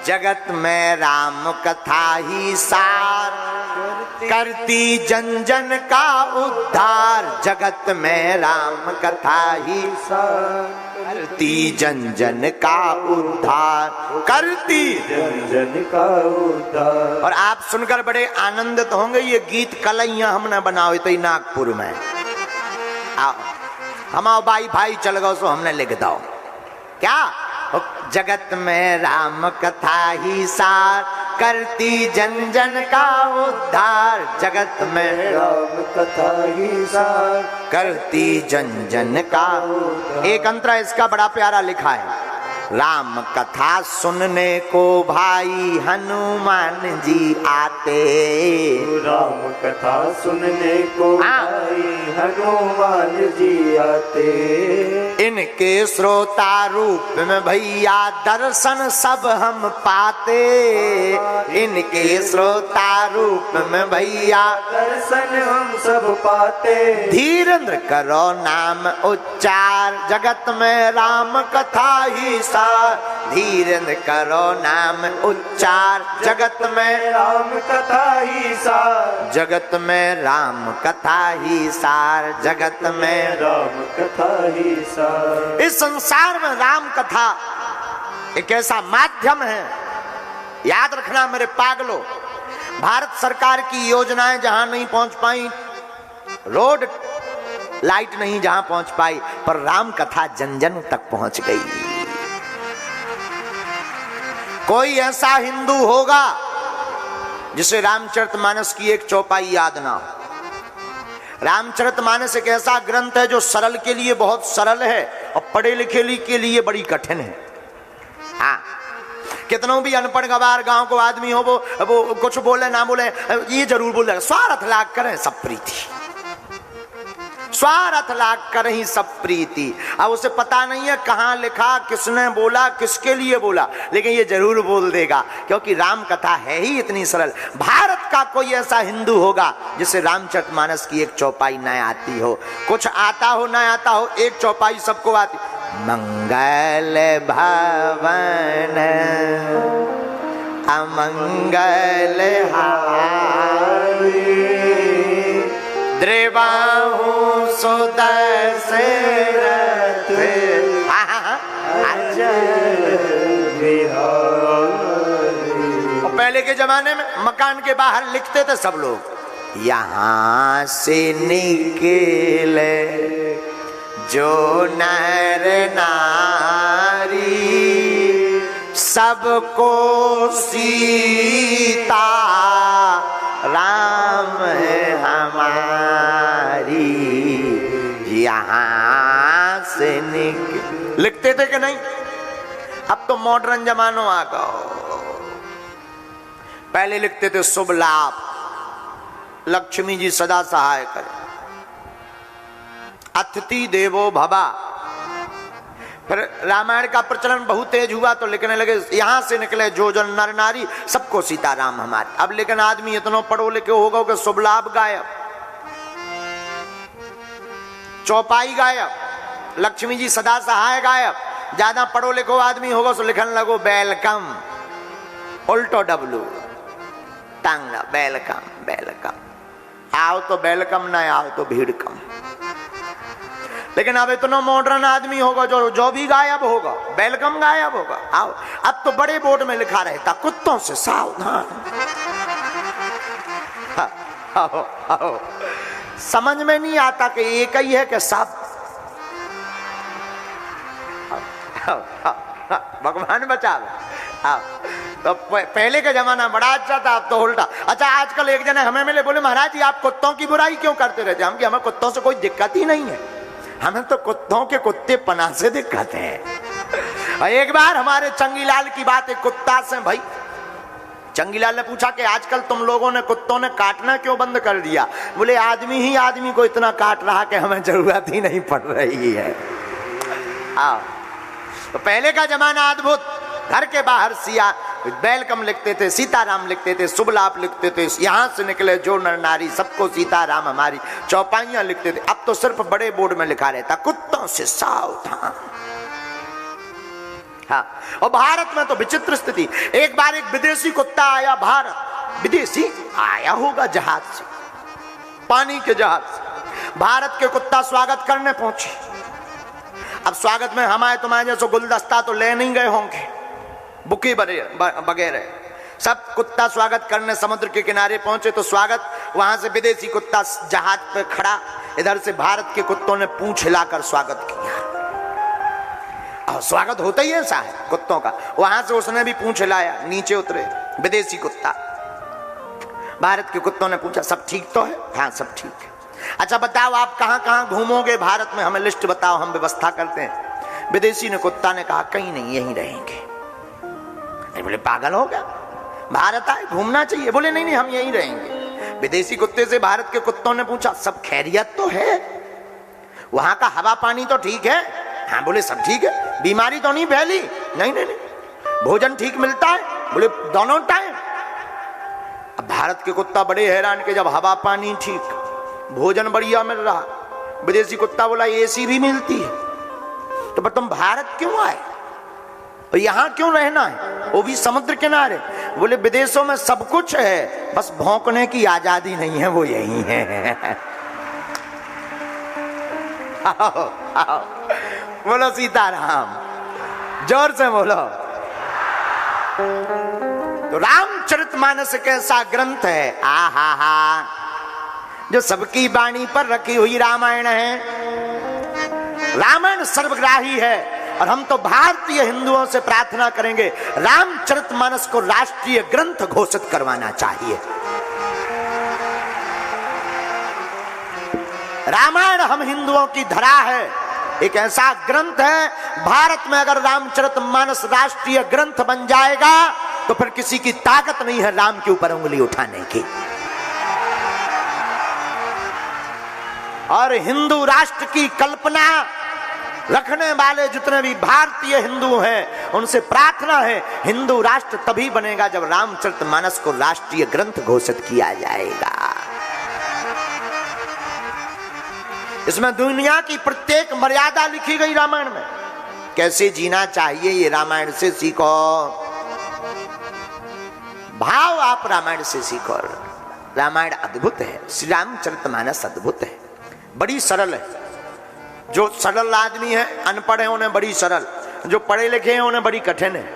जगत में राम कथा ही सार, करती जन जन का उद्धार। जगत में राम कथा ही सार, करती जन जन का उद्धार, करती जन जन का उद्धार। और आप सुनकर बड़े आनंदित होंगे। ये गीत कल हमने बनाओ तो नागपुर में हम भाई भाई चल गओ सो हमने लिख दो क्या। जगत में राम कथा ही सार, करती जन जन का उद्धार। जगत में राम कथा ही सार, करती जन जन का उद्धार। एक अंतरा इसका बड़ा प्यारा लिखा है। राम कथा सुनने को भाई हनुमान जी आते। राम कथा सुनने को भाई हनुमान जी आते। इनके श्रोता रूप में भैया दर्शन सब हम पाते। इनके श्रोता रूप में भैया दर्शन हम सब पाते। धीरेन्द्र करो नाम उच्चार, जगत में राम कथा ही सार। धीरेन्द्र करो नाम उच्चार, जगत में राम कथा ही सार। जगत में राम कथा ही सार, जगत में राम कथा ही सार। इस संसार में राम कथा एक ऐसा माध्यम है, याद रखना मेरे पागलों। भारत सरकार की योजनाएं जहां नहीं पहुंच पाई, रोड लाइट नहीं जहां पहुंच पाई, पर राम कथा जन जन तक पहुंच गई। कोई ऐसा हिंदू होगा जिसे रामचरितमानस की एक चौपाई याद ना हो। रामचरितमानस एक ऐसा ग्रंथ है जो सरल के लिए बहुत सरल है और पढ़े लिखे के लिए बड़ी कठिन है। हाँ, कितनों भी अनपढ़ गवार गांव को आदमी हो, वो कुछ बोले ना बोले, ये जरूर बोल देगा स्वार्थ लाग करें सब प्रीति, स्वार्थ लाग कर ही सब प्रीति। अब उसे पता नहीं है कहां लिखा, किसने बोला, किसके लिए बोला, लेकिन ये जरूर बोल देगा क्योंकि राम कथा है ही इतनी सरल। भारत का कोई ऐसा हिंदू होगा जिसे रामचरितमानस की एक चौपाई न आती हो। कुछ आता हो न आता हो, एक चौपाई सबको आती। मंगल भवन अमंगल हारी, द्रेवाहु सुदशरथ और पहले के जमाने में मकान के बाहर लिखते थे सब लोग, यहाँ से निकले जो नर नारी, सबको सीता राम है हमारी। यहाँ से लिखते थे कि नहीं? अब तो मॉडर्न जमानो आ गया। पहले लिखते थे शुभ लाभ, लक्ष्मी जी सदा सहाय करे, अतिथि देवो भवा। फिर रामायण का प्रचलन बहुत तेज हुआ तो लिखने लगे यहां से निकले जो जन नर नारी, सबको सीताराम हमारे। अब लेकिन आदमी इतना पढ़ो लिखे होगा कि शुभ लाभ गायब, चौपाई गायब, लक्ष्मी जी सदा सहाय गायब। ज्यादा पढ़ो लिखो आदमी होगा तो लिखने लगो वेलकम, उल्टो डब्लू टांगा, वेलकम वेलकम। आओ तो वेलकम, ना आओ तो भीड़ कम। लेकिन अब इतना मॉडर्न आदमी होगा जो भी गायब होगा, वेलकम गायब होगा। आओ, अब तो बड़े बोर्ड में लिखा रहता कुत्तों से सावधान। आओ, आओ। समझ में नहीं आता कि एक ही है कि सब। भगवान बचावे। तो पहले का जमाना बड़ा अच्छा था, अब तो उल्टा। अच्छा, आजकल एक जने हमें मिले, बोले महाराज जी आप कुत्तों की बुराई क्यों करते रहते? हम कि हमें कुत्तों से कोई दिक्कत ही नहीं है, हमें तो कुत्तों के कुत्ते पना से दिक्कत है। एक बार हमारे चंगीलाल की बात एक कुत्ता से, भाई चंगीलाल ने पूछा कि आजकल तुम लोगों ने कुत्तों ने काटना क्यों बंद कर दिया? बोले आदमी ही आदमी को इतना काट रहा कि हमें जरूरत ही नहीं पड़ रही है। तो पहले का जमाना अद्भुत। घर के बाहर सिया वेलकम लिखते थे, सीताराम लिखते थे, शुभ लाभ लिखते थे, यहाँ से निकले जो नर नारी, सबको सीताराम हमारी, चौपाइयां लिखते थे। अब तो सिर्फ बड़े बोर्ड में लिखा रहता कुत्तों से सावधान। हाँ, और भारत में तो विचित्र स्थिति। एक बार एक विदेशी कुत्ता आया भारत, विदेशी आया होगा जहाज से, पानी के जहाज से। भारत के कुत्ता स्वागत करने पहुंचे। अब स्वागत में हमारे तुम्हारे जैसे गुलदस्ता तो ले नहीं गए होंगे, बुके वगैरह सब। कुत्ता स्वागत करने समुद्र के किनारे पहुंचे तो स्वागत, वहां से विदेशी कुत्ता जहाज पे खड़ा, इधर से भारत के कुत्तों ने पूंछ हिलाकर स्वागत किया। और स्वागत होता ही ऐसा है कुत्तों का। वहां से उसने भी पूंछ हिलाया, नीचे उतरे विदेशी कुत्ता। भारत के कुत्तों ने पूछा सब ठीक तो है? हाँ सब ठीक है। अच्छा बताओ आप कहां कहां घूमोगे भारत में, हमें लिस्ट बताओ, हम व्यवस्था करते हैं। विदेशी ने कुत्ता ने कहा कहीं नहीं, यहीं रहेंगे। बोले पागल हो गया, भारत आए घूमना चाहिए। बोले नहीं नहीं हम यहीं रहेंगे। विदेशी कुत्ते से भारत के कुत्तों ने पूछा सब खैरियत तो है, वहां का हवा पानी तो ठीक है? हाँ बोले सब ठीक है। बीमारी तो नहीं फैली? नहीं नहीं नहीं। भोजन ठीक मिलता है? बोले दोनों टाइम। अब भारत के कुत्ता बड़े हैरान के जब हवा पानी ठीक, भोजन बढ़िया मिल रहा, विदेशी कुत्ता बोला एसी भी मिलती है, तो पर तुम भारत क्यों आए और यहां क्यों रहना है, वो भी समुद्र किनारे? बोले विदेशों में सब कुछ है, बस भौंकने की आजादी नहीं है, वो यही है। आओ, आओ, बोलो सीताराम, जोर से बोलो। तो रामचरितमानस एक ऐसा ग्रंथ है, आहा हा, जो सबकी वाणी पर रखी हुई रामायण है। रामायण सर्वग्राही है और हम तो भारतीय हिंदुओं से प्रार्थना करेंगे रामचरितमानस को राष्ट्रीय ग्रंथ घोषित करवाना चाहिए। रामायण हम हिंदुओं की धरा है, एक ऐसा ग्रंथ है। भारत में अगर रामचरितमानस राष्ट्रीय ग्रंथ बन जाएगा तो फिर किसी की ताकत नहीं है राम के ऊपर उंगली उठाने की। और हिंदू राष्ट्र की कल्पना रखने वाले जितने भी भारतीय हिंदू हैं उनसे प्रार्थना है हिंदू राष्ट्र तभी बनेगा जब रामचरितमानस को राष्ट्रीय ग्रंथ घोषित किया जाएगा। इसमें दुनिया की प्रत्येक मर्यादा लिखी गई रामायण में, कैसे जीना चाहिए ये रामायण से सीखो। भाव आप रामायण से सीखो। रामायण अद्भुत है, श्री रामचरितमानस अद्भुत है, बड़ी सरल है। जो सरल आदमी है, अनपढ़ है उन्हें बड़ी सरल, जो पढ़े लिखे हैं उन्हें बड़ी कठिन है।